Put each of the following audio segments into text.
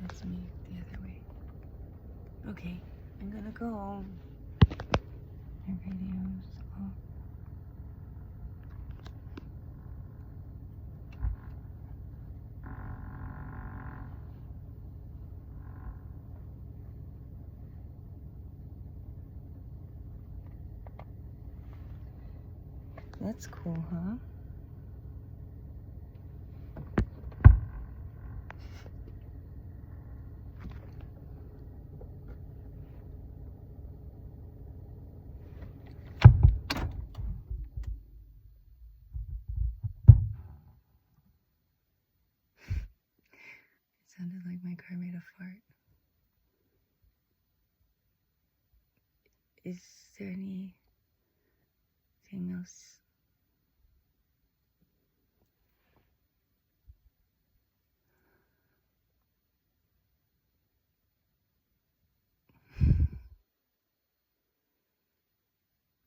That's me the other way. Okay, I'm gonna go. My radio's off. That's cool, huh? It sounded like my car made a fart. Is there anything else?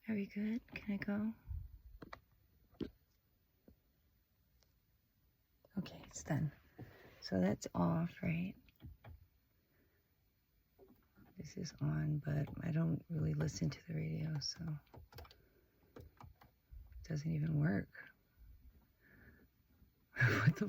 Are we good? Can I go? Okay, it's done. So that's off, right? This is on, but I don't really listen to the radio, so it doesn't even work. What the